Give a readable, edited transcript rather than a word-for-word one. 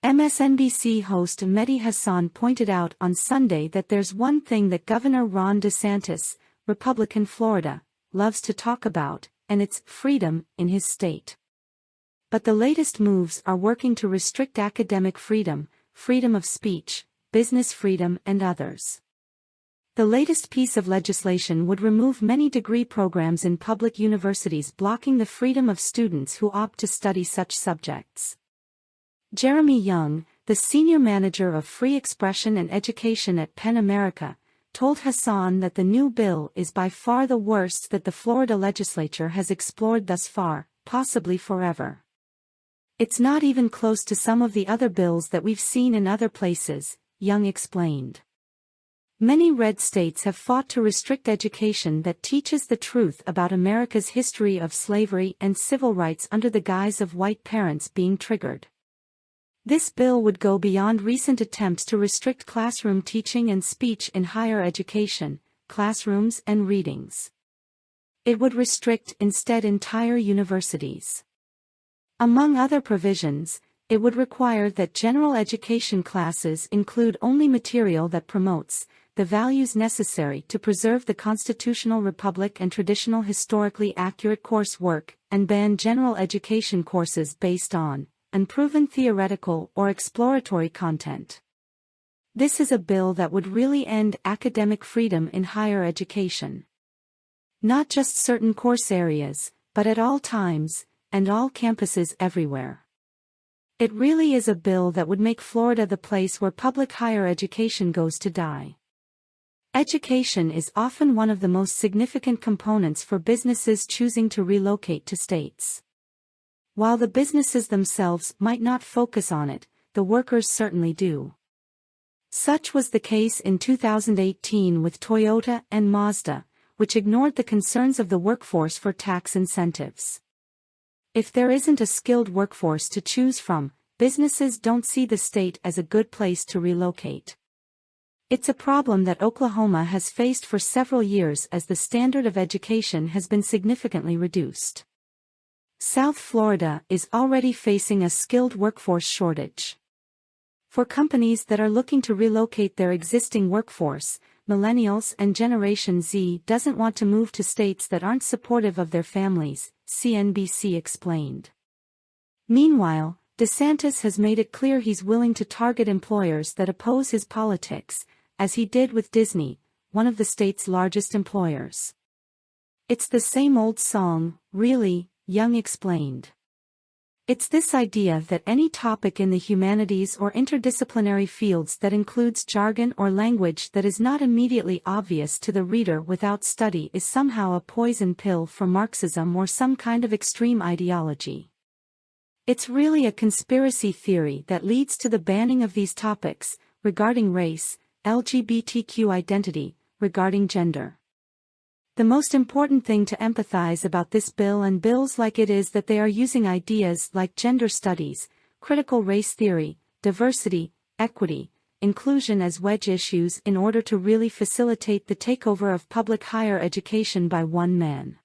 MSNBC host Mehdi Hasan pointed out on Sunday that there's one thing that Governor Ron DeSantis, Republican Florida, loves to talk about, and it's freedom in his state. But the latest moves are working to restrict academic freedom, freedom of speech, business freedom and others. The latest piece of legislation would remove many degree programs in public universities, blocking the freedom of students who opt to study such subjects. Jeremy Young, the senior manager of free expression and education at PEN America, told Hasan that the new bill is by far the worst that the Florida legislature has explored thus far, possibly forever. It's not even close to some of the other bills that we've seen in other places, Young explained. Many red states have fought to restrict education that teaches the truth about America's history of slavery and civil rights under the guise of white parents being triggered. This bill would go beyond recent attempts to restrict classroom teaching and speech in higher education, classrooms and readings. It would restrict instead entire universities. Among other provisions, it would require that general education classes include only material that promotes the values necessary to preserve the constitutional republic and traditional historically accurate coursework, and ban general education courses based on unproven theoretical or exploratory content. This is a bill that would really end academic freedom in higher education. Not just certain course areas, but at all times, and all campuses everywhere. It really is a bill that would make Florida the place where public higher education goes to die. Education is often one of the most significant components for businesses choosing to relocate to states. While the businesses themselves might not focus on it, the workers certainly do. Such was the case in 2018 with Toyota and Mazda, which ignored the concerns of the workforce for tax incentives. If there isn't a skilled workforce to choose from, businesses don't see the state as a good place to relocate. It's a problem that Oklahoma has faced for several years as the standard of education has been significantly reduced. South Florida is already facing a skilled workforce shortage. For companies that are looking to relocate their existing workforce, millennials and Generation Z doesn't want to move to states that aren't supportive of their families, CNBC explained. Meanwhile, DeSantis has made it clear he's willing to target employers that oppose his politics, as he did with Disney, one of the state's largest employers. It's the same old song, really, Young explained. It's this idea that any topic in the humanities or interdisciplinary fields that includes jargon or language that is not immediately obvious to the reader without study is somehow a poison pill for Marxism or some kind of extreme ideology. It's really a conspiracy theory that leads to the banning of these topics, regarding race, LGBTQ identity, regarding gender. The most important thing to empathize about this bill and bills like it is that they are using ideas like gender studies, critical race theory, diversity, equity, inclusion as wedge issues in order to really facilitate the takeover of public higher education by one man.